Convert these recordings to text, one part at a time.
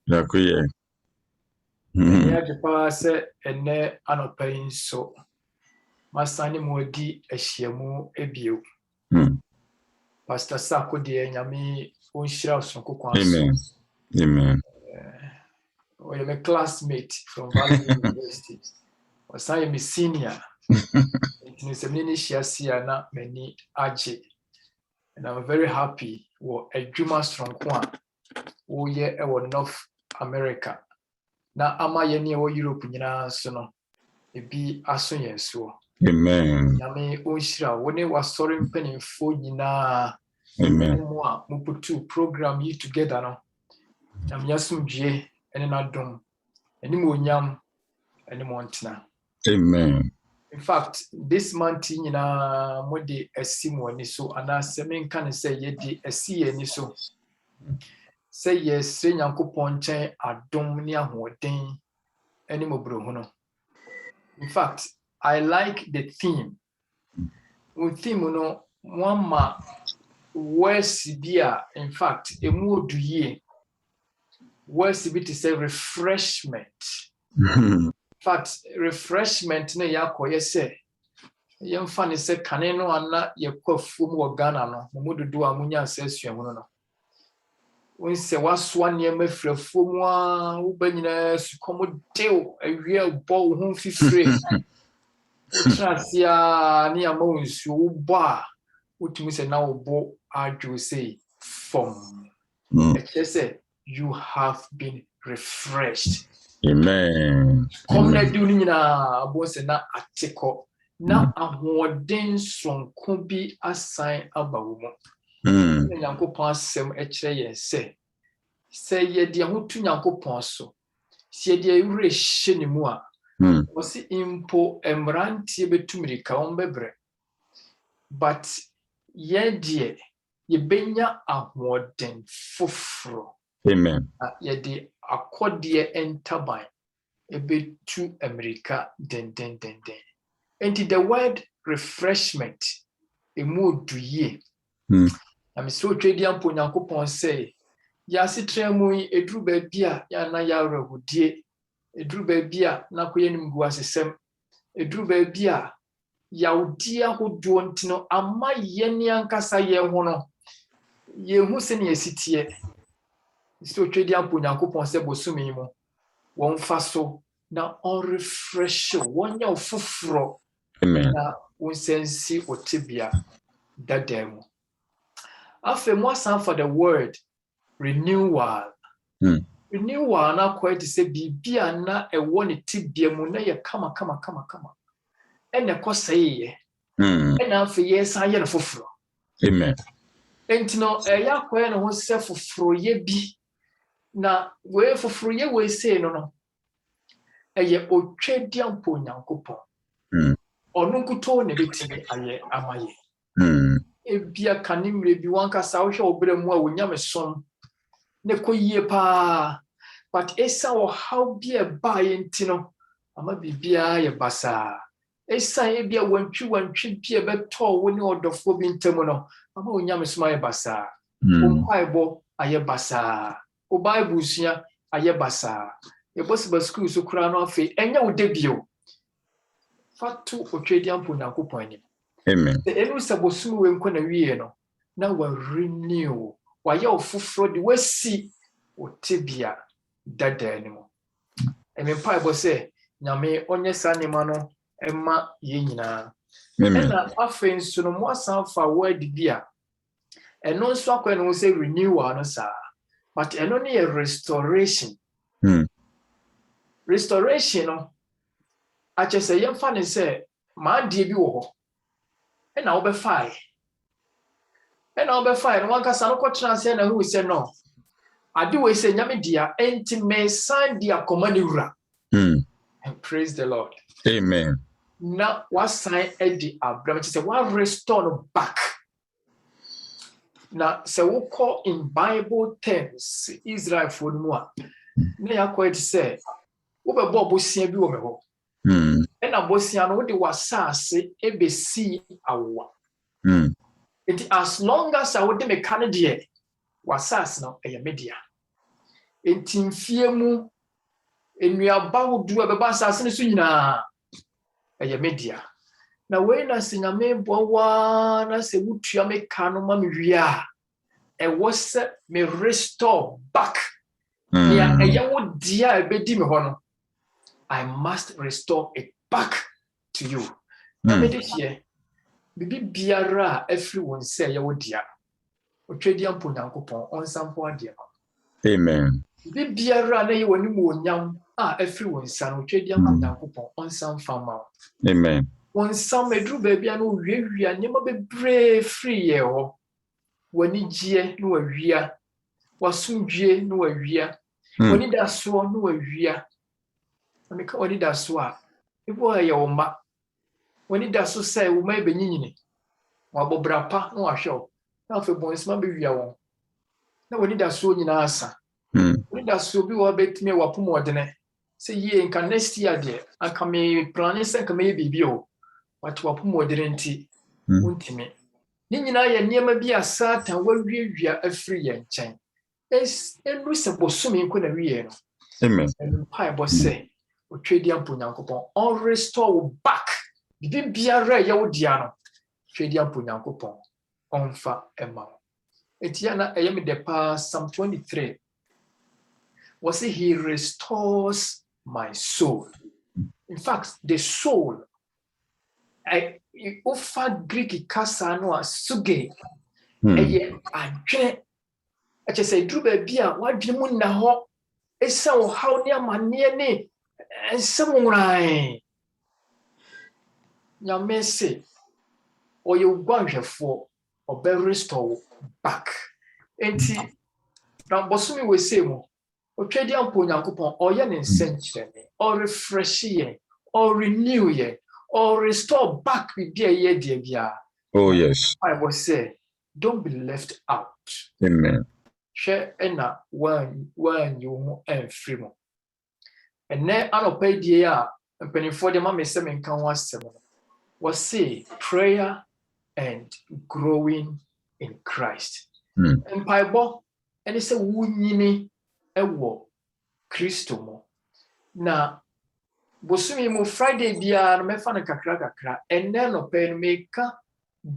Yakuye. Ya jepa se ene anopain so. Masani modi ehyiamu ebio. Pastor Sako de nyame onhyira sonko kwanso. Amen. Amen. We are a classmate from Valley University. Wasanye me senior. It is a mini shiasia na many aje. And I'm very happy wo adwuma sonko a wo ye e wo North America. Na ama ye ne wo Europe nyina so no. Ebi aso yenso. Amen. Nyame onhyira wo ne wasori mpanimfo nyina. Amen. Mo put two program yi together no. Nyame asomdwe ene na dom. Eni mo nyam ene mo ntena. Amen. In fact, this month nyina mo de asimo ani so ana semen kan say ye de asi ani so. Say yes, say Nyankopon nchen adom ne ahoden ene mo brohu no. In fact, I like the theme. With theme no one words bia in fact emu oduye. Words be to say refreshment. In fact, refreshment na yakoye say yemfa ne se kane no ana yekwafum wo Ghana no mo dodo amunya asesua mu no won se wasoa ne mafrafum a wo banyina sukomo dew awia bo ho fifire utrasia ne amonsu wo ba utumi se na wo bo adwo say from it say you have been refreshed. Amen. Come na do ni na bo se na ateko na ahoden sonko bi asan aba wo mo. Nyankopon asem ekire ye se ye de ahotu Nyankopon so. Se ye de awure hye ne mu a. O si impo emrantie betumirika on bebre. But ye de ye benya ahoden foforo. Amen. Ye de akode entaban ebetu America den. And the word refreshment, a mood to ye. I'm so trading upon Yankopon say, Yasitremui, a drew babia, yana yara would ye, a drew babia, Nakoyanim guasem, a drew babia, Yaudia who don't know, ama yenian cassa ye hono, ye husen ye city. So trading upon Yankopon say, Bosumimo, one faso, now all refresh one your fufro. Amen. Na unsensi otibia dademu. Afe mo san for the word renewal. Renewal na quite say bibia na ewo ne tibia mu na ye kama. Ene koseye. Ena afe yesan ye no foforo. Amen. Entino ya kwa no ho se foforo ye bi na we foforo ye we say no. Eye otwediampo Nyankopon. Onunkuto ne betimi aye amaye. Ebia kanimre bi wanka sa wo hwe obere mu a wonyame som ne koyie pa but esa wo how bi e ba ye ntino ama bibia ye basa esa ebia wantwi bi e beto wo ne odofo bi ntemu no ama wonyame som aye basa o Bible aye basa o Bible sua aye basa e possible school so kura no afi enya wo debio fatu otwediampo Nyankopon anim. Amen. The enu sabosumu we nkwa na wiye no na wa renew wa ya ofufro de wasi otebia dada animo. Eme Bible say nyame onye sanema no ema ye nyina. Na afen nso no mo asan fa word bia eno nso akwa no say renewal no sa but eno ne restoration. Restoration no ache say yemfa ne say ma die bi wo ho na obefai no wanka sa no kwotena se na hu se no ade we se nyame dia enti me san dia komani wura. And praise the Lord. Amen. Na what sign edi Abraham say what restore back. Na se wo call in Bible terms Israel for mu a na yakwa ti say wo be bo bosia bi wo me ho. Na bosia no de wasase ebesi awa. It as long as I would make Canada wasas no a media. enti mfie mu enuaba wodu abeba asase ne so nyina eye media na we na sinyame bowa na se wutua meka no ma me wia e was me restore back ya eye wo dia ebedi me ho no I must restore it back to you na me de hie bibi biara afri won se eye wo dia otwedi ampo nyankopon onsampo ade Amen. bibi biara na ye woni mu onyam afri won sa no otwedi ampo nyankopon onsamfa ma Amen. When some medru baby anu wiawia nyema bebre free ye ho wani gie no awia wasumdwie no awia wani daso no awia ameka wani daso a ibo ye wo ma wani daso sai wo mai benyinyini wabobrapa no ahwew na afi bonsma bewia won na wani daso nyina asa wani daso bi wo betime wapomo odene say ye nka next year de aka me plan se nka me bibi o watu wapomo odene nti untime ni nyina ye niema bi a Satan wawiawia afiri ye nchen enu se bosome nko na wiye no Amen. pai bo se otwedi ampo nyankopon on restore back bibi biara ye wo dia no twedi ampo nyankopon onfa ema etiana eyem de pa Psalm 23 was he restores my soul. In fact, the soul I offer Greek kasa no asuge eye adwene ache say dru ba bia wadwene mu na ho esa wo haw ne amane ne ensem nwran nyame se oye ugwanhwefo obe restore back enti na bosumi we say mo otwedi ampo nyankopon oye ne nsenkyerene or refresh ye or renew ye or restore back bibia ye dia bia. Oh yes. Bible say don't be left out. Amen. Share ena when you free mo ene anopa die a mpanifo de ma me se menka ho asem was say prayer and growing in Christ. Mpaibo ene se wunyini ewo Kristo mo na bosumi mo Friday bia no mefa na kakra ene no pe meka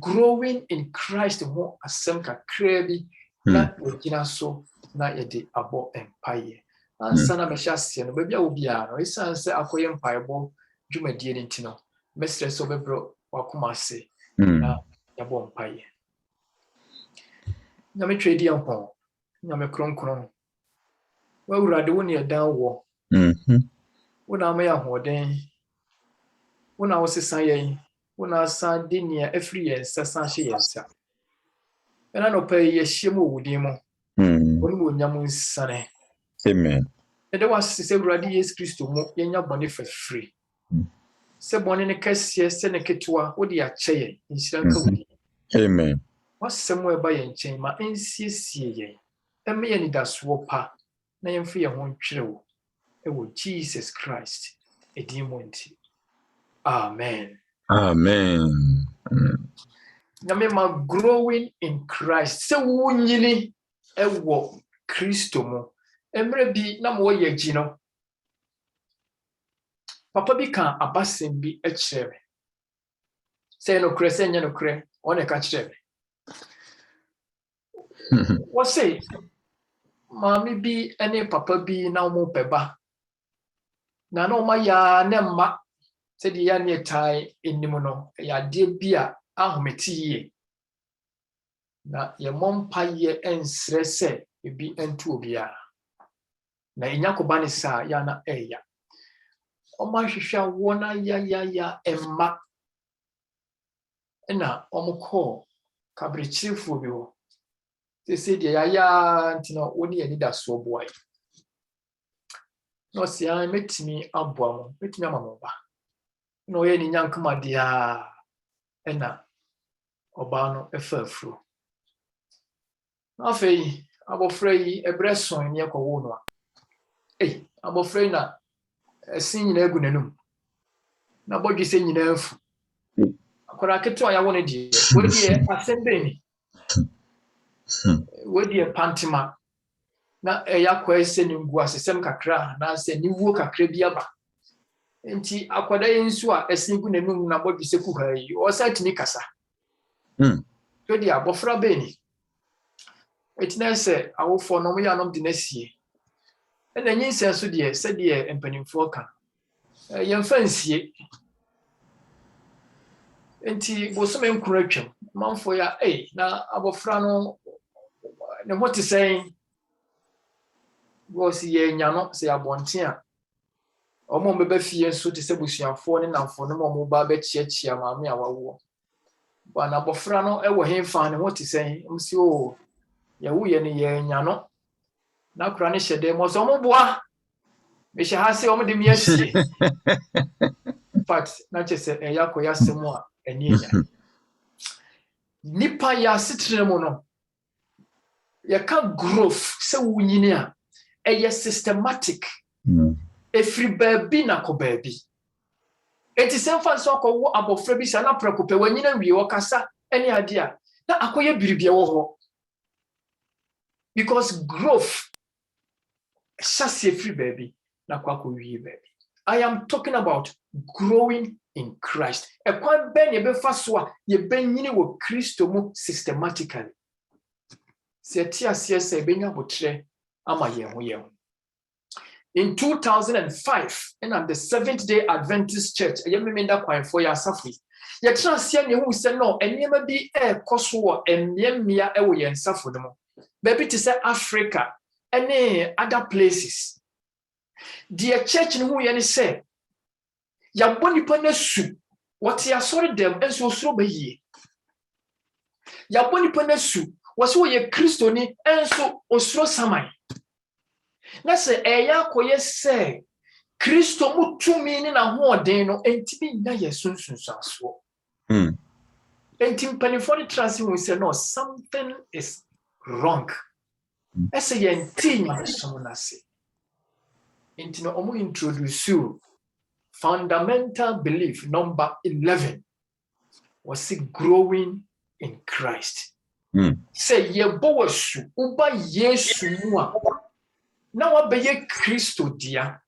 growing in Christ ho asem kakra bi na ogina so na yede abo empire ansa na mehyasie no bia obia no isanse akoye mpaibo dwumadie ne ntino mesre so bebro wakoma ase na yabo empire na me twedi ampon na me kronkron wa urade woni edan wo wona ma ya hoden wona wosesa yen wona san dinia afri yen sesa hye yensa ena no pa ye hyemu wudin mo woni mo nyam nsane. Amen. Ede was se urade Yesu Kristo mo yenya bone free se bone ne kase se ne ketwa wodi a kyeye nsiranka wudi. Amen. Wasem we ba ye nchen ma ensiesie ye eme ye ni daso pa na yemfa ye ho ntwerewo ewo Jesus Christ edimonti. Amen. Amen. Nyame ma growing in Christ se wunyini ewo Kristo mo emre bi na mo ye gi no papa bi kan abasem bi ekirebe se no kre se nya no kre one ka kirebe wo say mami bi ene papa bi na mo peba na no ma ya ne ma se di ya ne tai enimu no ya de bi a ahometiye na ye mompa ye ensre se ebi entu obia na enyakoba ne sa ya na eya oma hwehwa wona ya emma na omko kabrechirifo bi ho se de ya ntino woni ye da so boy no se ya metimi aboa mo metimi amamo ba no ye ni nyankama dia na oba no efa afro afei abofra yi ebreson ni ekowo no abofra na esin nyina egu nanum na bodwi se nyina afu akora keto ya wona die wodi asembeni wodi pantima na eya kwa ese ni ngu asesem kakra na se ni wuo kakra bi aba enti akwada yensu a esinku nanum na bodi seku ha yi o site ni kasa so dia bofra beni etina se awofo no mo ya no de nasie na nyinse so de se de empanimfo ka yemfa nsie enti bosome nkuratwam manfo ya na abofra no ne hoti sen was ye nyano se abonte a omo mbeba fie so te se busuafo ne namfo no mo ba ba chiachia maame a wawo ba na abofra no ewo hemfa ne hoti sen msi o ya wo ye ne ye nyano na kura ne hyede mo so mo boa me hye ha se omo de mi asie but na chese yakoya semo a eni enya nipa ya sitre mo no yaka growth se wunyini a eye systematic efri baabi na ko baabi enti semfa so ko wo abofra bi sa na prakope wanyina wie wakasa eni ade a na akoye biribia wo ho because growth shasi efri baabi na kwako wie baabi. I am talking about growing in Christ. E kwan ben ye be fa so a ye ben nyini wo Kristo mu systematically. Se tia se benya botre ama ye ho ye ho. In 2005, and I'm the Seventh-day Adventist Church, I am remember kwan for ya safi. Ye transia ne hu se no enema bi koso eniemia ewo ye nsafo no. Baby to say Africa and other places. The church in who ye say ya boni pa na su what ya sorry them enso osoro ba yie ya boni pa na su wose wo ye Kristo ni enso osoro samai na se eya koye se Kristo mutumi ni na ho oden no entibi nya ye sunsunsanso panifo ni trust we say no something is wrong ese ye ntinya so na se enti no omo introduce you fundamental belief number 11 was it growing in Christ. Say ye bowasu uba yesu mua na wabeye Kristo dia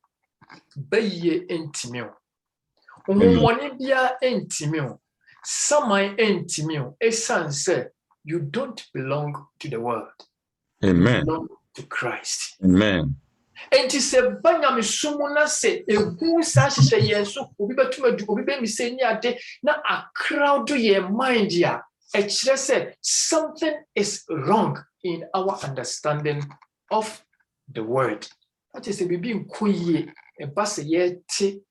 beye entimeo umwani bia entimeo samai entimeo esan say you don't belong to the world. Amen. You belong to Christ. Amen. Enti se banyame sumu na se ehu sa hye yenso obi betuma du obi be mi se ni ade na a crowd ye mind ya e kire se something is wrong in our understanding of the word. That is bibi nkoyie e ba se ye ti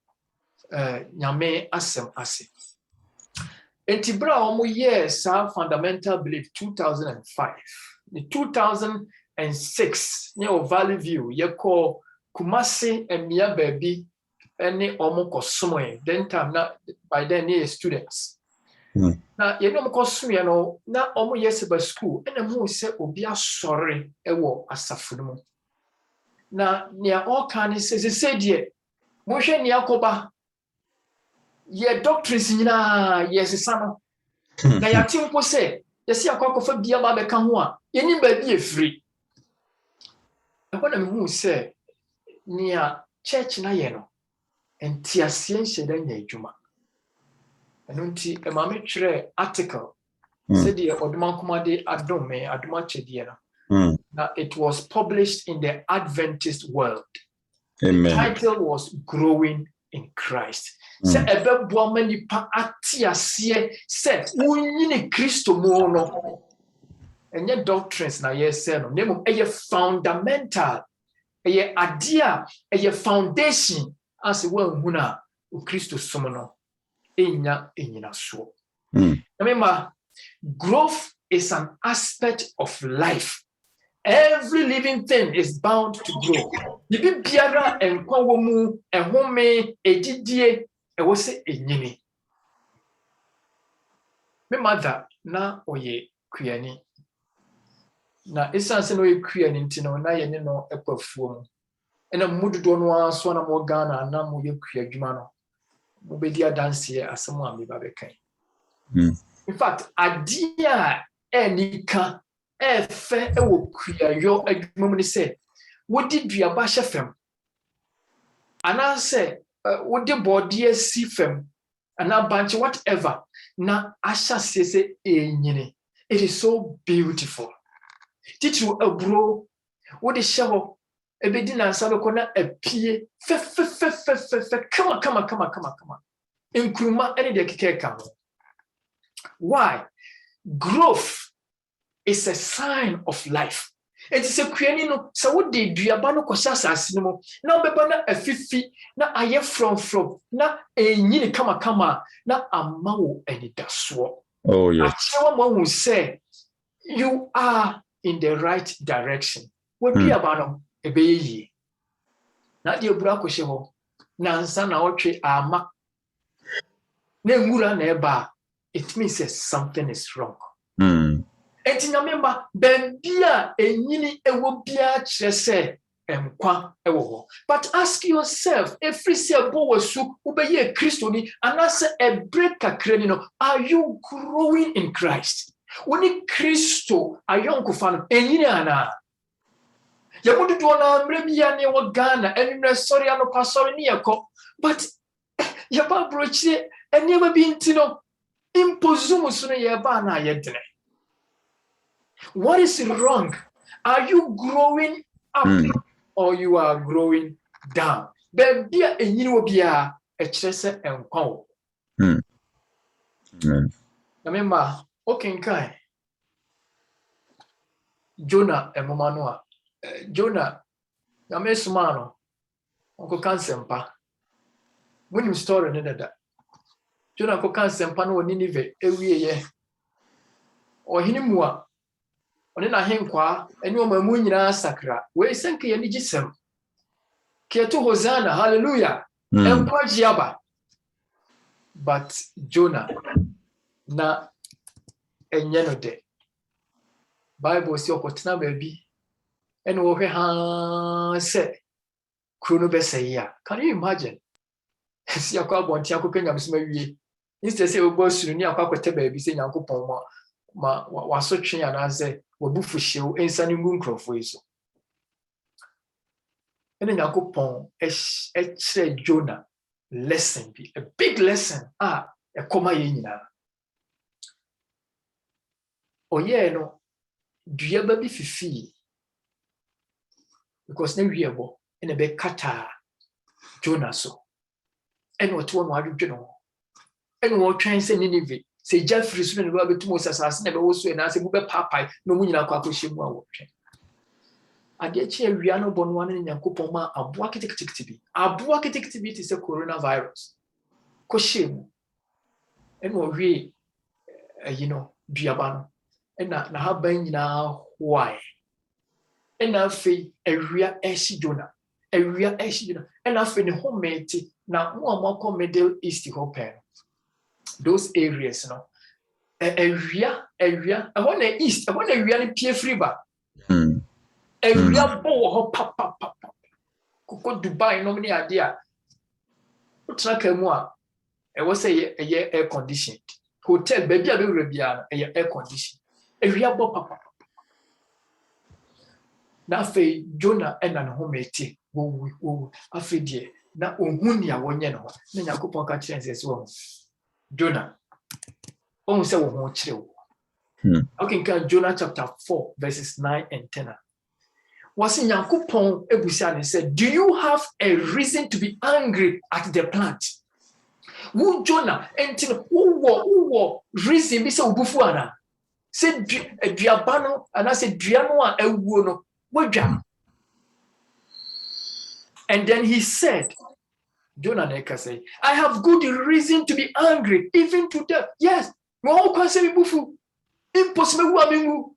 nyame asem ase. Enti bra omo ye sa fundamental belief 2005 the 2006 near Valley View ye call Kumasi and Mia baby any omo kosume then time na by then near students na ye no kosume no na omo yeseba school and mo se obi asori ewo asafunu mu na nia all kan se die mo hwe nia koba ye doctrines nyina yes sano na ya timpo se yesi akwakofa bia ba be ka ho a yeni ba bi efri e ho na me hu se nia church na ye no enti asienhye da nya adwuma eno nti e ma me twere article said the oduma komade adome aduma chedie na now it was published in the Adventist World. Amen. The title was Growing in Christ. Se ebeboa manipa atiasie se unyini Kristo mu no enye doctrines na yese no nemo eye fundamental eye adia eye foundation as we huna o Kristo som no enya enyina so. Remember, growth is an aspect of life. Every living thing is bound to grow. Bibi biara enkwa wo mu ehome ejidie ewo se enyini. Me mother na oye kuani. Na esanse no ekuani ntino na ye ne no ekwafuo mu. Ena mududo no aso na mo Ghana na mo ye kuadwuma no. Mo bedi adanse asemo a me ba bekan. In fact, adia enika efe ewo kuayo adwuma mu ni se What did duaba hye fam? Ana say what the body si fam? Ana bunch whatever. Na asha say enyini. It is so beautiful. Titu abro what the shower ebedi na nsa beko na apie fe kama nkruma ene de kekeka. Why? Growth is a sign of life. It is a creating no so what they duaba no kwasha asase no mo na obeba na afifi na aye from na enyini kama na amawo enidaso. Oh yes. Achewa mo hu say you are in the right direction. What duaba no ebeye na de ebura kwhye ho na nsa na otwe ama na ngura na eba, it means that something is wrong. Enti na memba bambia enyini ewo bia kire se enkwa ewo ho. But ask yourself, every say bo wasu ubeye Kristo ni anase e break kakra ni no, are you growing in Christ? Woni Kristo ayonko fa no enyini ana yamudu do na mre bia ne wo Ghana enwere sorry ano pasori ni yeko, but yaba brochire enieba bi ntino impozumu so no yeba na yedene. What is wrong? Are you growing up or you are growing down? Bebia enyini obia e kire se enkwa wo. Amen. Na memba okenkai Jonah emoma no a Jonah na mesuma no onko kansempa. When you story ne dada Jonah ko kansempa no Ninive ewieye ohini mu a one na henkwa eni o mamu nyina sakra we senke ye ni gisem keto Hosanna hallelujah enkwa jiaba. But Jonah na enye no de Bible si okotena baabi eni wo hwe ha se krono beseya. Can you imagine? Si akwa bonti akwa nyamsema wie instead say obo suru ni akwa kwete baabi se Nyankopon ma wasotwe ya na ze wabufu hyew ensane ngu nkrofo iso. Ene Nyankopon e kire Jonah lesson bi, a big lesson e koma ye nyina. Oye no duaba bi fifi because na wiebo ene be kata Jonah so ene oto no adwedwe no ene wo twen se Ninive se Jeffrey so ne ba betumo sasase na be wo so e na se bu be papai no mu nyina kwa akohyemu a wo twen ade chi awia no bono ane Nyankopon ma aboa ketekete bi ti se coronavirus kohyemu ene wo hwe duaba no ena na haban nyina why ena fe awia eshi Jonah ena fe ne homete na mo amako Middle East hopen those areas no awia ehon na east ehon na awia ne pie free ba awia bo ho papa koko Dubai no mni ade a utraka mu a ewo say air conditioned hotel baby a be wura bia air conditioned awia bo papa na fe Jonah ena ne homete wo afedie na ohun ya wonye no na Nyankopon ka kire nse wo Jonah ohun se wo ho kire wo. Okay, can Jonah chapter 4 verses 9 and 10. Was in Nyankopon ebusia ne said, do you have a reason to be angry at the plant? Wo Jonah entino wo reason bi se obufu ana se duaba no ana se dua no a awuo no wadwa. And then he said, Jonah Neka say, I have good reason to be angry, even to death. Yes, mo kwa se bibufu. Impossible wu amingu.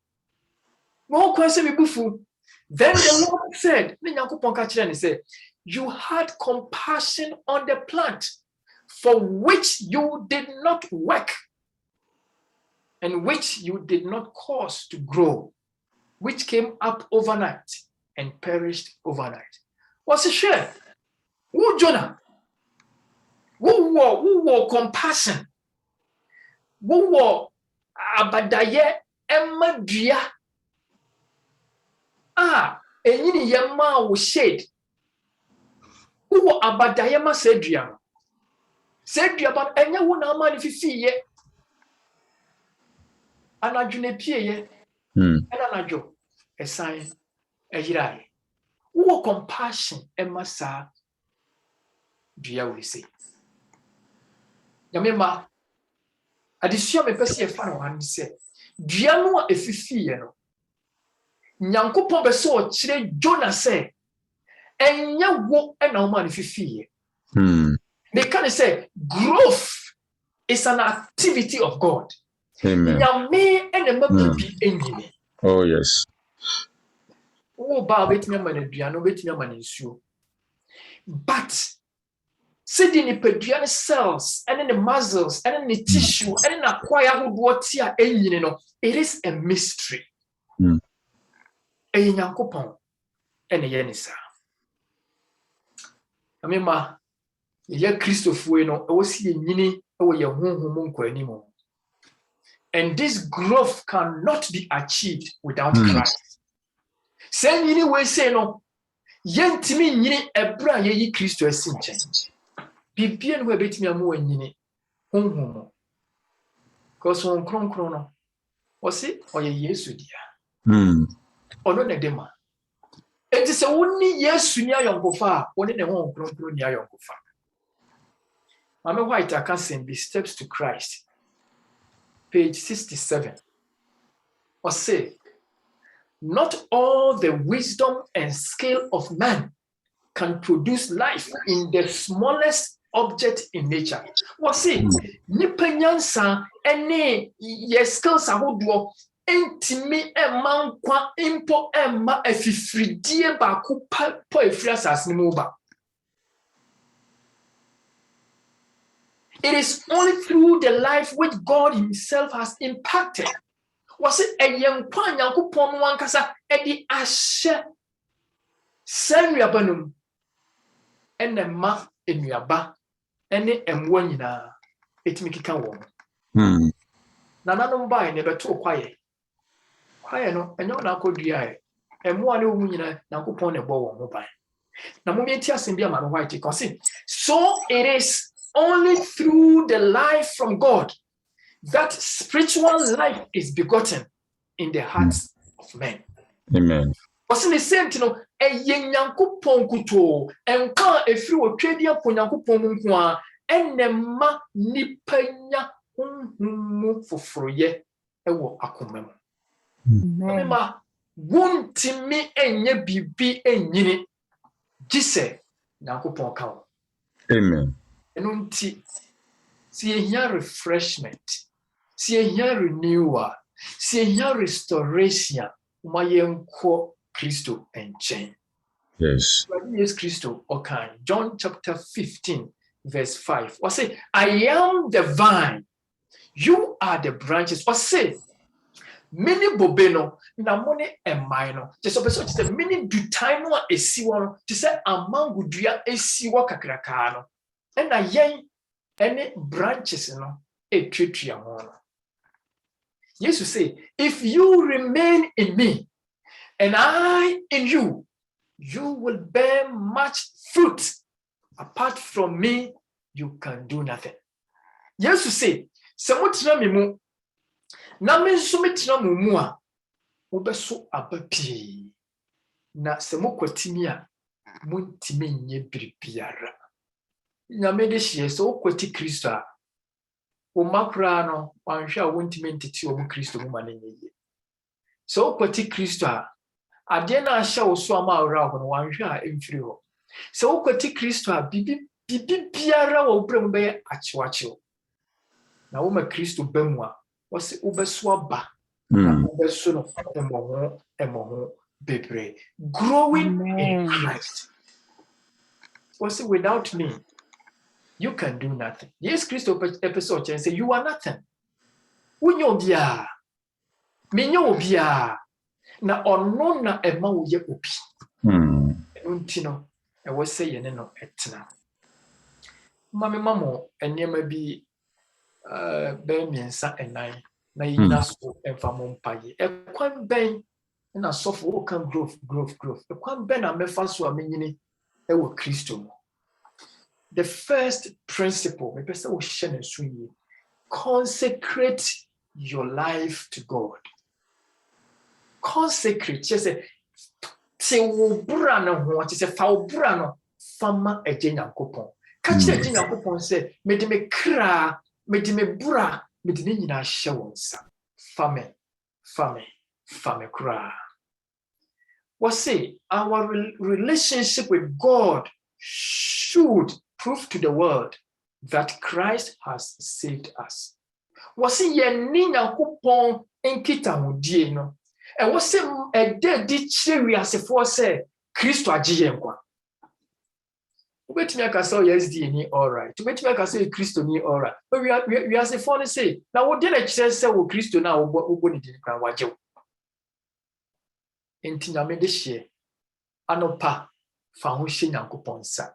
Mo kwa se bibufu. Then the Lord said, Nyankopon ka kire ne say, you had compassion on the plant for which you did not work and which you did not cause to grow, which came up overnight and perished overnight. What's the share? Who Jonah? Who were compassion? Who were abadaye emadria? enyini yema wo shade wo abadaye ma sedua ba enya wo na ama ni fifiye anadwene pieye ena anadwo esan eyirae wo compassion emasa dua we say yamema adesua me pese ye fa no han se dua no a efifiye no nyankopon be so o kire Jonas say enya wo ena o ma ni fifiye they can say growth is an activity of God. Amen. Nyame ene mabibi enyini. Oh yes. Wo ba betimi ama na duano betimi ama na nsuo. But sidi ni pedua cells and the muscles and the tissue and na kwaya hodo ti a enyini no, it is a mystery. Nyankopon ene ye ni sa. Amema ye Christopher no ewo si enyini ewo ye honhom nkwanimo. And this growth cannot be achieved without Christ. Say nyini we say no yentimi nyini ebra ye yi Kristo asinchen. Bibia no we betimi amu anyini honhom. Cause on kronkron no o se oye Yesu dia. Ono ne dema. Enti se woni Yesu ni ayonkofa, woni ne ho kronkron ni ayonkofa. Mama White can be Steps to Christ. Page 67. Or say, not all the wisdom and skill of man can produce life in the smallest object in nature. Or say, nipenyansa ene ye skills ahodo entimi emma kwa impo emma efifridie ba ko po efri asase mu ba. It is only through the life which God himself has impacted. Was it a young pan yankupon wankasa edi ashe senuabanum ene ma enuaba ene emwo nyina etimi kika wo. Nananom bai ne beto kwaye no enyo na akodua e emwo ane wo nyina yankupon ne bo wo ho bai na mo mienti asem bia ma no White because so it is only through the life from God that spiritual life is begotten in the hearts of men. Amen. What's the same thing? Nyankopon kuto enka efiri otwedi apo Nyankopon nko a enema nipanya honhom foforoye ewo akomam. Amen. Wontimi enye bibi enyini gise Nyankopon ka. Amen. Enunti si ehia refreshment, si ehia renewal, si ehia restoration, mayenko Christo enchen. Yes. Yes, Christo okay. John chapter 15 verse 5. Or say, I am the vine, you are the branches. Or say, many bobeno na mone emaino. Just so say many dutaino esiwo. To say amangu dua esiwo kakrakano. And a yen any branches no a tree ho. Jesus say, if you remain in me and I in you, you will bear much fruit. Apart from me, you can do nothing. Jesus say, "Semutina me mu, na me nso metina mo mu a, wobeso abapi. Na semukwatimi a, muntimi nye biribiara." Nyame de hye so kwati Kristo a o makra no wanhwe a wontimi ntete o mu Kristo mu manenye. So kwati Kristo a ade na ahye wo so ama awra ho no wanhwe a emfiri ho. So kwati Kristo a bibi biara wo brem be achewachew. Na wo ma Kristo bamu a wo se obeso aba. Na obeso no emoho bebre. Growing in Christ. Wo se without me you can do nothing. Yes, Christo episode and say you are nothing. Unyo bia. Minyo bia. Na ono na ema wo ye obi. Untino e wo say ye no etna. Mamo enema bi be miensa enan na yina so emfa mo mpaye. E kwan ben na sɔfo wo kan growth. Ekwan bɛn na mɛfa so a menyini ɛwɔ Kristo mu. The first principle, me pɛ sɛ wo hyɛ ne so yie. Consecrate your life to God. Consecrate, kyerɛ sɛ te wo bra no ho, kyerɛ sɛ fa wo bra no fama agye Nyankopɔn. Ka kyerɛ agye Nyankopɔn sɛ mede me kra, mede me bra, mede ne nyinaa hyɛ wo nsa. Fa me kra. What say our relationship with God should prove to the world that Christ has saved us. What say ye ni Nyankopɔn nkita hodie no. And what say a dead di kyerɛ wiasefo sɛ Kristo agye yɛn kwa. Wobɛtumi aka sɛ yes di ni all right. Wobɛtumi aka sɛ Kristo ni all right. But wiasefo no say na wo de na kyerɛ sɛ wo Kristo na wo ne di kra wagye wo. Enti nyame de hye anopa fa ho hye Nyankopɔn nsa.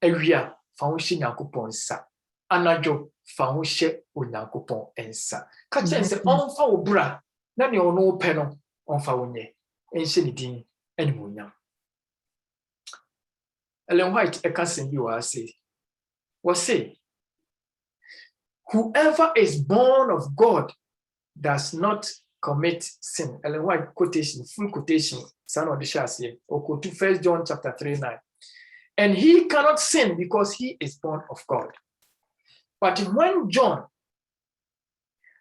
Awia fa ho hye Nyankopɔn nsa. Anadwo fa ho hye Onyankopɔn nsa. Ka kyerɛ sɛ ɔmfa wo bra na ne ɔno wo pɛ no ɔmfa wo nyɛ. Ɛnhyɛ ne din animuonyam. Ellen White ɛka sɛm bi wɔ ha sɛ wɔ se whoever is born of God does not commit sin. Ellen White quotation, full quotation. Son of the Shasia, or quote 1 John chapter 3:9. And he cannot sin because he is born of God. But when John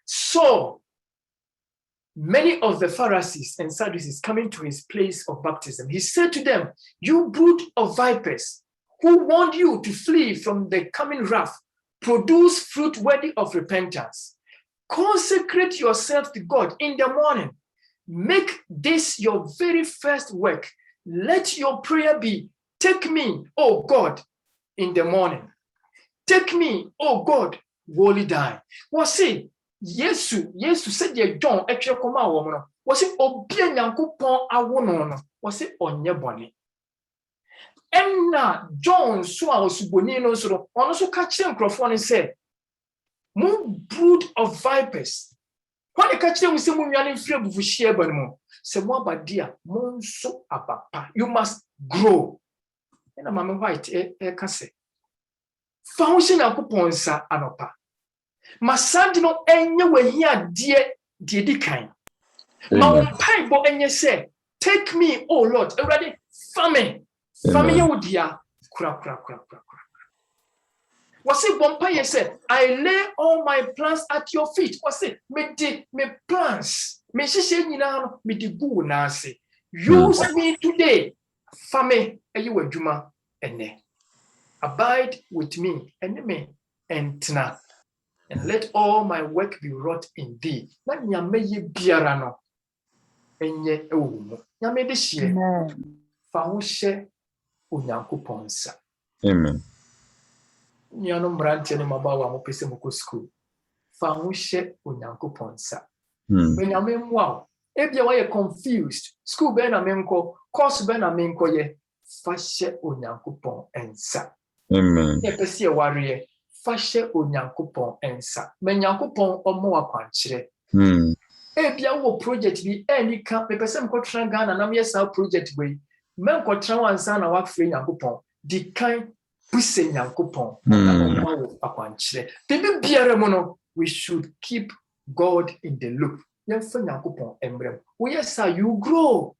saw many of the Pharisees and Sadducees coming to his place of baptism, he said to them, "You brood of vipers, who warned you to flee from the coming wrath, produce fruit worthy of repentance. Consecrate yourself to God in the morning. Make this your very first work. Let your prayer be, take me, O God, in the morning. Take me, O God, wholly die." Was it Yesu said ye John actually come out woman. Was it obia Nyankopɔn awono no? Was it onye boni? Emna John so a osuboni no so ono so ka kire nkrofo no say, "Mo brood of vipers." When the catch them, we say, "Munyan free bufushia banmo." Say, "Mo abadia, mo so abapa." You must grow. And a mama white can say, "Function Nyankopɔn sa anopa." Masandi no enye we here die di kind. Ma wo pai bo enye say, "Take me, O Lord." Already famine ye wodia kura. Was it Bompire said, "I lay all my plans at your feet." Was it me plans? Me shishina me di gu nasi. Use me today. Fame you a juma ene. Abide with me and tna. And let all my work be wrought in thee. Na nyame ye biara no enye ewumu. Nyame de hye. Fa ho hye Onyankopɔn nsa. Amen. Nyano mbrante ne mabawa mo pese mo ko school. Fa ho hye Onyankopɔn nsa. Nyame mwa. Ebia wa ye confused. School be na menko, course be na menko ye. Fa hye Onyankopɔn nsa. Amen. Ye pese ye ware fa hye Onyankopɔn nsa. Me Nyankopɔn omo akwankyere. Ebia wo project bi eni ka me pese mko tra Ghana na me sa project we. Men ko tra wansa na wa free Nyankopɔn. Di kan puse Nyankopɔn na omo akwankyere. Bibi biara mo no, we should keep God in the loop. Yemfa Nyankopɔn embrem. We yes you grow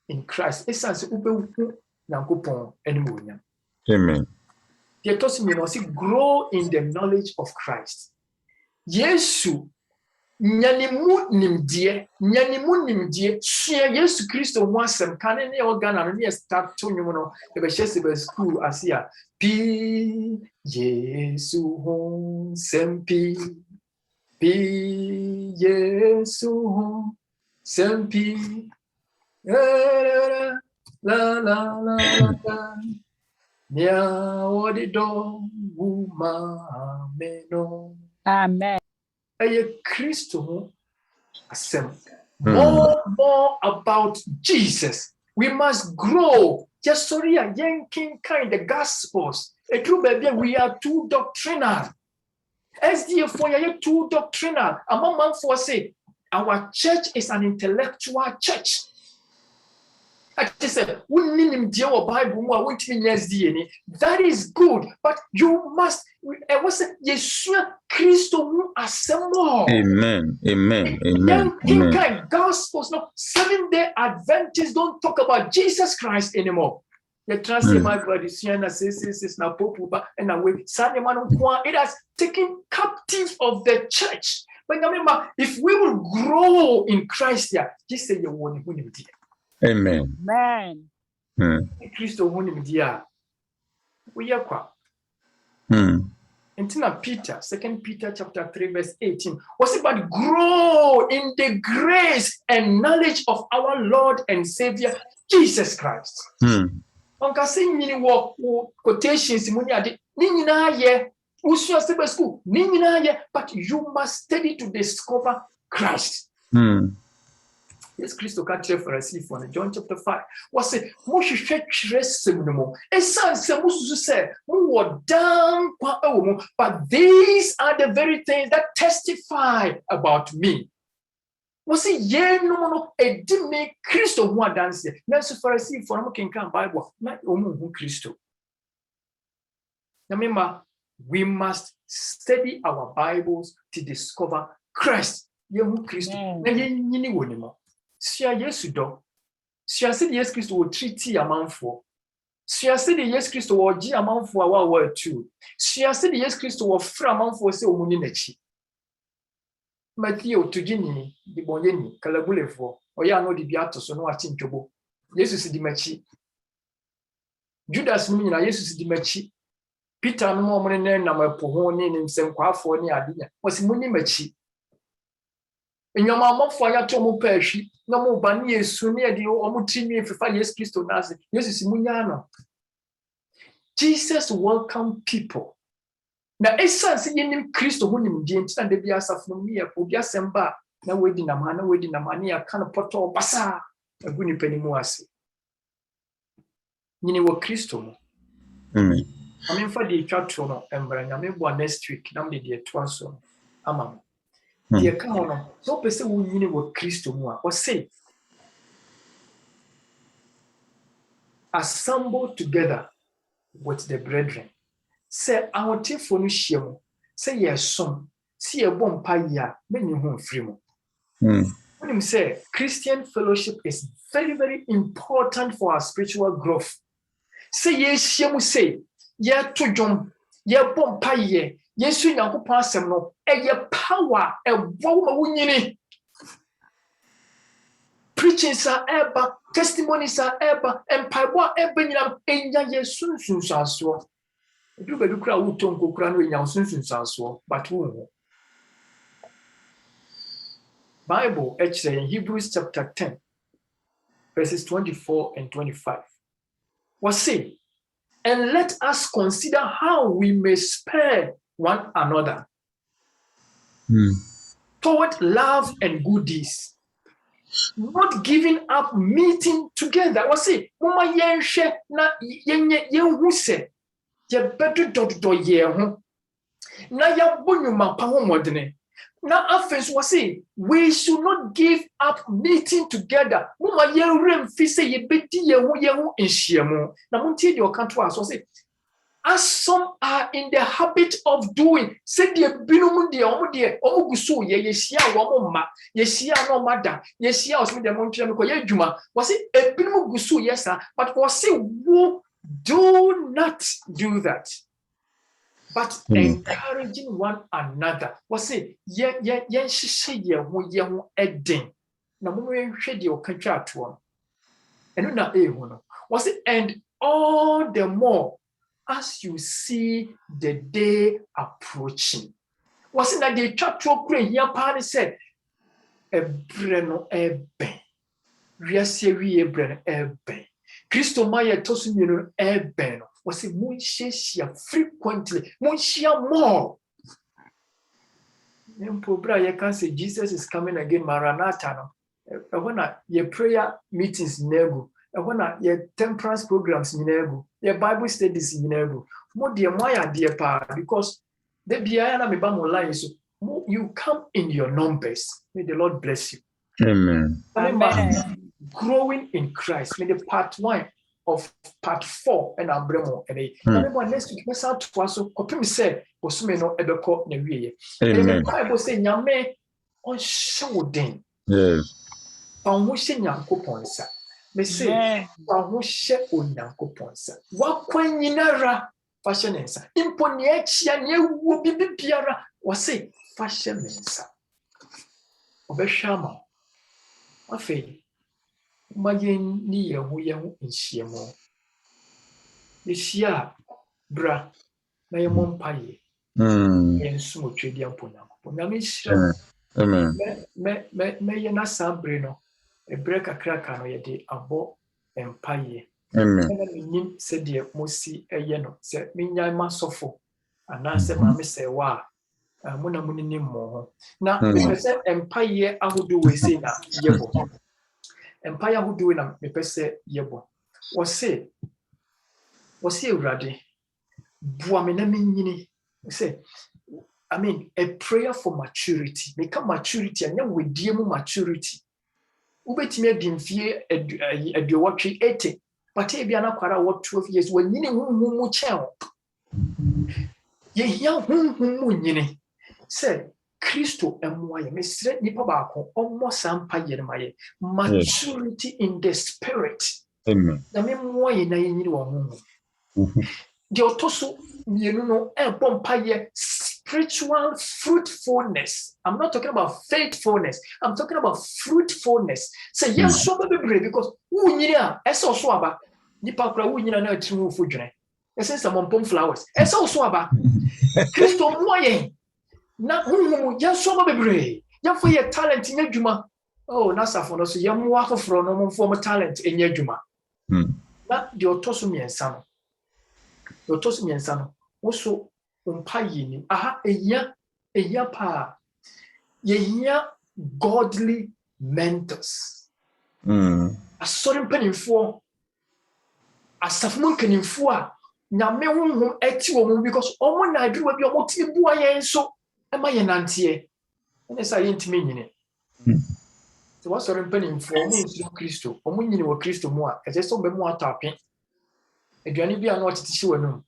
in Christ. Essence ubewu Nyankopɔn animuonyam. Amen. The tosi me no say grow in the knowledge of Christ. Yesu nyanimu nimdie sua Yesu Kristo ho asem kan ne organa no ne start to nyum no e be hyese be school asia pi Yesu ho sempi pi Yesu ho sempi la la la nya wodido wuma meno. Amen. Aye Christo ho asem. More about Jesus. We must grow. Just sorry, yanking kind the gospels. A true baby, we are too doctrinal. SDF for you too doctrinal. Among man for say our church is an intellectual church. I just said, that is good, but you must. What's it? Yeshua Christo assemble. Amen. Amen. Amen. Amen. Gospels, no 7-day Adventists don't talk about Jesus Christ anymore. The translate my brother, says now Pope and away. It has taken captive of the church. But remember, if we will grow in Christ, yeah, just say you want to. Amen. Amen. Christ we are qua. And Peter, 2 Peter chapter 3, verse 18, was about grow in the grace and knowledge of our Lord and Savior Jesus Christ. Onka say mini wo quotations school, but you must study to discover Christ. Yes, Christ can tell for us for John chapter 5. Was it Moshe Chresimo? A son said, but these are the very things that testify about me. Was it no a dime Christo who dance? Nancy Pharisee for American Bible, not Omu Christo. Remember, we must study our Bibles to discover Christ. Young Christo. Sia Yesu do. Sia said yes Christo will treat a man for. Sia said yes Christo will G a man for our word too. Sia said yes Christo will fra man for say omuninechi. Matthew to Gini, the Bonyeni, Calabulefo, or ya no di biato so no atin jobo. Jesus di machi. Judas Mina, Jesus di machi. Peter no more money na mapo ni nsem kwafo ni ade was muni machi. Enyoma for ya to mo pahwi na mo ba ne yesu ne de o mo timi fifa Jesus Christo nase Jesus munya no. Jesus welcome people. Na essence yenim Christo hunim die ntina de bia asafo no ye po bia semba na wedi na ma ne ya kan poto basa aguni panimu ase. Nyini wo Christo mo. Amen. I mean, for the church, no, and next week, I'm the twice. Amam. Dear, come on. So, person who you know Christo more or say, assemble together with the brethren. Say, our telephone shemo. Say, yes, son. See a bomb pie, many home free. When him say, Christian fellowship is very, very important for our spiritual growth. Say, yes, shemu say. Ye to jom ye bompa ye yesu nyankopon asem no eye power e wo wunyini preaching sa eba testimonies sa eba empaibo eba nyina enya yesu sunsunsanso edu bedu kra wo tonko kra no enya sunsunsanso but wo Bible in Hebrews chapter 10 verses 24 and 25 was say, and let us consider how we may spare one another toward love and good deeds, not giving up meeting together. Was say, Mama yenshe na yenye se ye bedu do ye ho na ya bonyuma pa ho modene. Now, offense was saying we should not give up meeting together. Mama ye rem fi say ye beti ye ho nhyiamu. Na muntie de okanto aso say as some are in the habit of doing, say the binum de omugusu ye yeshia wo ma yeshia no mada yeshia osmi de montwe ko ye djuma was it a binum gusu yes sir, but was say wo do not do that. But encouraging one another was say ye hyehyɛ ye ho edin na mo hwɛ de okatwa ato eno na ehu no was it and all the more as you see the day approaching was it that the church kura here pa said ebre no ebe wiase wie ebre no ebe Kristo ma ye tosu mienu ebe no was it munshia frequently munshia more Bra, you can say Jesus is coming again, Maranatha. When your prayer meetings nego, when your temperance programs nego, your Bible studies nego. More dear Maya dear pa, because the Biana me bam online so you come in your numbers. May the Lord bless you. Amen. Amen. growing in Christ. May the part 1 of part 4 and Abremo and a next week mess out to us so copy say was me no ebeko na wie. Amen. Bible say nyame on show den. Yes. Pa ho hye nyankopon sa. Me say pa ho hye onyankopon sa. Wa kwanyinara fa hye nensa. Impo ne achia ne ewu bibiara wa say fa hye nensa. Obehwama. Afi Mayen ni yehu nhyiemo. Yeshia bra na yemom paye. Yensu motwedi amponyankopon. Na me hira. Amen. Me yena sambre no. Ebre kakra ka no yede abo empaye. Amen. Na menim se de mosi eye no. Se menyan masofo. Ana se ma me se wa. Muna munini mo. Na me se empaye ahodo we se na yebo. Empire who do na me pese yebo. Wose urade. Bua me na menyini. Say, I mean, a prayer for maturity. Make maturity and then we deem maturity. Ubetime dimfie eduwatwe 80. But e bia na kwara what 12 years when nyini hu chen. Ye hia hu nyini. Say Christo emwaye mesre nipa baako omo sampa yeremaye maturity in the spirit. Amen. Na me mwaye na yenyiri wo hu. The otoso mienu no bompa ye spiritual fruitfulness. I'm not talking about faithfulness. I'm talking about fruitfulness. Say yes so be because wo nyiri a ese so aba nipa kura wo nyiri na atimu fu dwene. Ese some pom flowers. Ese so aba. Christo mwaye na yansoma bebre yamfo ye talent nya dwuma na safo no so yamwo afoforo no momfo mo talent enya dwuma na de otoso miensa no wo so umpa yini eya pa ye godly mentors asori mpanimfo asafo mpanimfo a nyame honhom ati wo mu because omo na adruwa bi omo ti bua yen so ema ye nantie ene sa ye ntime nyine so wasori mpanimfo omo nsu Kristo omo nyine wo Kristo mu a ese so be mu atape aduane bi a no otete wanum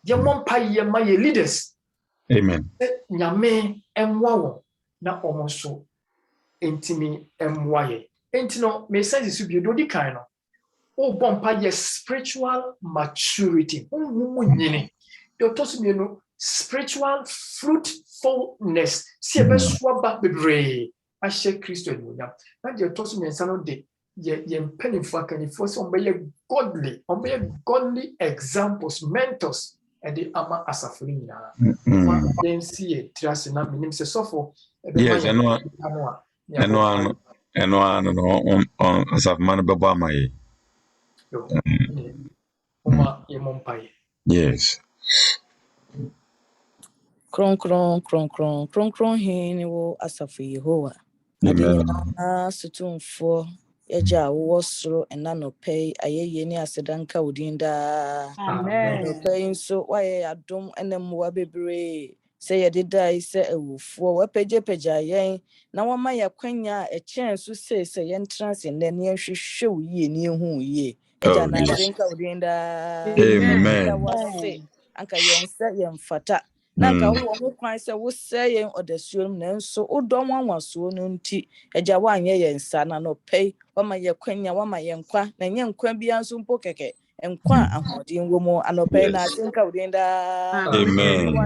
ye mompa ye ma ye leaders. Amen. Nyame emwa wo na omo so ntimi emwa ye entino me sense su bi do di kan no bompa ye spiritual maturity nyine yo to so no spiritual fruitfulness si ebe so ba bebre a she Christo ni na de to so mensa no de ye mpanifo akanifo so be godly examples mentors and the ama asafuri na then see trust na minim se sofo yes eno no asafman bebo amaye yes Kron hini wo asafu Yehowa adina sutumfo yaja wo soro enanope ayeye ni asedanka udinda amen nope so waye adom enem wa bebre se yedida ise ewufo wapejepeja yen na wama yakwanya echen so se yentrance ne nhwehwe uye ni ehu uye eja na asedanka udinda amen wase anka yensa yemfata nanka wo ho kwan se wo sey yen odasuom nanso odom wanwaso no nti eja wanye yensa na no pei wama yekwanya wama yenkwa na nye nkwa bia nso mpo keke enkwa ahodin wo mu anopei na asenka udinda amen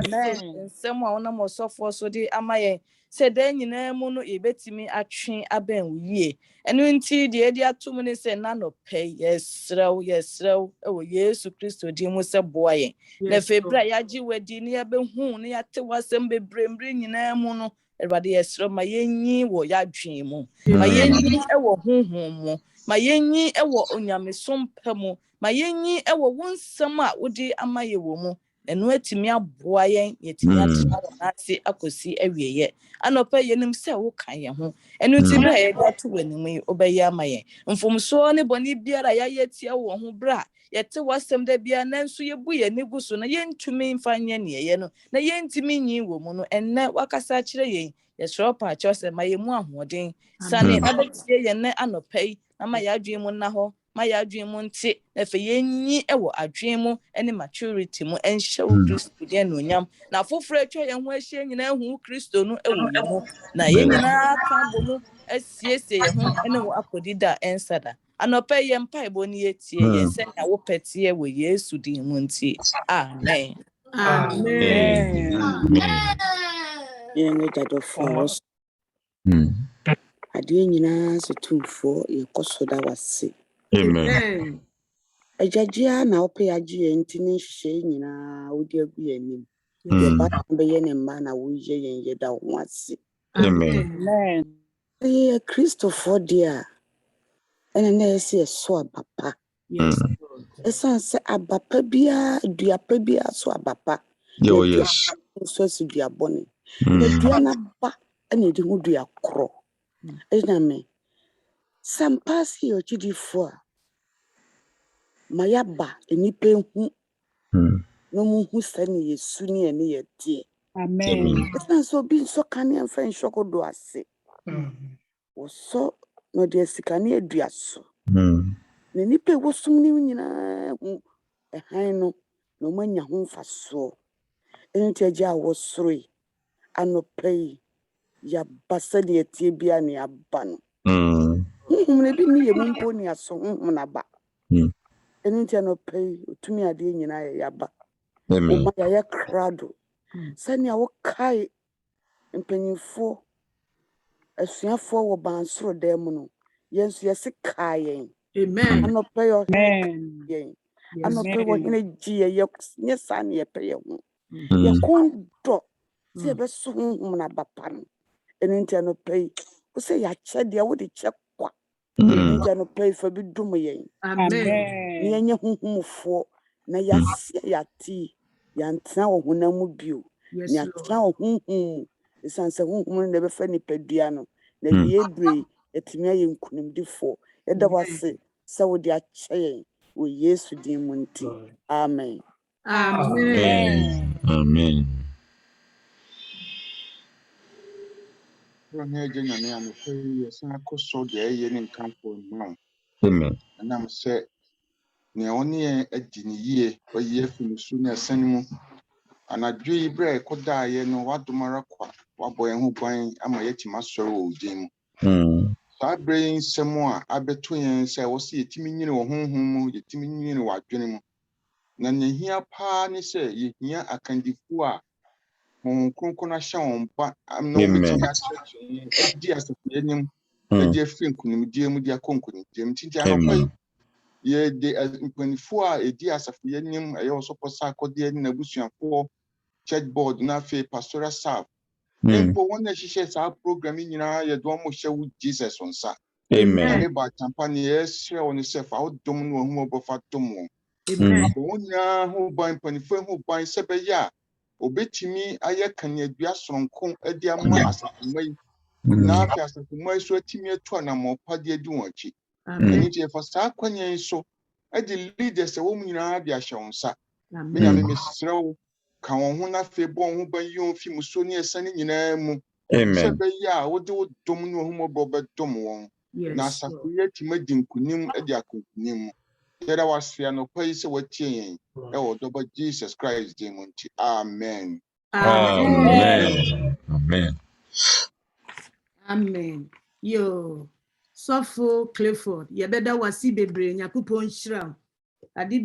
nsem a wona mosofo so di amaye se da nyina mu no ebetimi atwe aben wie enu nti de edi atum ne se na no pei yesrew ewo Yesu Kristo di mu se boaye na febra yaji wadi ne yabehu ne yate wasem bebrembre nyina mu no erwade yesrew ma yenyi wo yadwen mu ma yenyi ewo honhom mu ma yenyi ewo onyamesom pemu ma yenyi ewo wonsem a wodi amaye wo mu enu atimi aboa yen yetimi atena wonase akosi awieye anopa yenim se wo kan ye ho enu nti bra ye gatu wanim obeye amaye mfomso ne boni biara ya yetia wo ho bra yete wasem da bia nanso yebu ye ne guso na yentumi mfanye ne ye no na yentimi nyi wo mu no enne wakasa kire yen ye shropa chose ma ye mu ahoden sane na betie ye ne anopa na ma ya adwene mu na ho ma ya adwene mu nte na fe yenyi ewo adwene mu ene maturity mu enhye wo Kristo de no nyam na foforo atwa ye ho ahye nyina hu Kristo no ewo ye mu na ye nyina ka bo mu asiesie ye ho ene wo akodida ensada anopa ye mpaebo ni etie ye se na wo petie wo Yesu din mu nti amen. Amen. Yɛn agyadɔfo a wɔso adeɛ nyinaa so tumfoɔ yɛkɔ so da wase. Amen. Agyagye na wopɛ agye yɛn nti ne nhyehyɛe nyinaa wode agu yɛn anim. Yɛba bɛyɛ ne mma na woyɛ yɛn yɛda wo ase. Amen. Yɛ Kristofoɔ deɛ a ɛna na yɛsɛ yɛso abapa. Ɛsan sɛ abapa biara duapa biara so abapa. Yes. So si duabɔne. Yɛdua n'aba ɛna yɛde ho dua korɔ. Ɛna me sampasi yɛgyidifo a ma yɛaba nnipa ehu na mu hu sɛne Yesu ne ɛne yɛteɛ. Amen. Ɛsan sɛ obi nsɔ kanea mfa nhyɛ kodo ase. Wɔsɔ na ɔde asikane adua so. Na nnipa wɔsom ne nyinaa hu ɛhan no na ɔmanya ho mfasoɔ. Ɛno nti agya a wɔsoro anɔpa yi yɛaba sɛdeɛ tie bia ne aba no. Honhom no bi ne yɛ mu mpo ne aso honhom no aba. Ɛno nti anɔpa yi otumi adeɛ nyinaa yɛ yɛaba. Ɔma yɛyɛ krado. Sɛnea wokae mpanyinfoɔ asuafoɔ wɔ bansoro dan mu no yɛn nso yɛse kae yɛn. Amen. Anɔpa yi Amen. yɛn. Anɔpa yi wɔhene gye yɛ nyɛ saa ne yɛpɛ yɛn ho. Yɛkɔn dɔ sɛ yɛbɛso honhom no aba pa no. Ɛno nti anɔpa yi wo sɛ yɛakyɛ deɛ wode kyɛ kwa. Ɛno nti anɔpa yi fa bi dom yɛn. Amen. Na yɛnyɛ honhomfoɔ na yɛaseɛ yɛate yɛantena wɔ honam mu bio. Na yɛatena wɔ honhom mu. Ɛsiane sɛ honhom no na ɛbɛfa nipadua no. Na wie bere yɛtumi ayɛ nkonimdifoɔ. Yɛda wo ase sɛ wode akyɛ yɛn wɔ Yesu din mu nti. Amen. Amen. Amen. Amen. And I'm say, Neonia Edini, or ye from sooner send mu. And I dream break could die, no what do Maraqua, what boy who buying Amayeti Master Jim. So I bring some more. I between say, I was see a timing or home, the timing what dream. Nan here pa say, ye here I can defer. Kunkuna shown, but I'm no meeting at dear Sophia. Dear Finkum, dear Mudia Kunkum, Jim Tintia. Ye de 24 a dear Sophia, I also posaco dear Nabusian for church board, na fe pastoral staff. And for one that she shares our programming in our Yadomo share with Jesus on Sa. Amen. About Tampanias, share on yourself out domo whom of Fatomo. Amen. One ya who buy 24 who buy Sebeya. Obetimi aye kanye dua sonko edi ama asafumai na afi asafumai so atimi eto na mo pade edi wonchi eni je for sa kwanye so edi leaders wo mu nyina de ahye wonsa me nya me mesrew ka won ho na fe bo ho ban yi on fi muso ne esane nyina mu se be ya wo de wo dom no ho mo bo be dom won na asafuye atimi di nkunim edi akonkunim There was fear no place what yen. Oh, double Jesus Christ, demon. Amen. Amen. Amen. Amen. Yo. Sofo Clifford. Yebeda wasi bebre. Nyakupon shram. Adi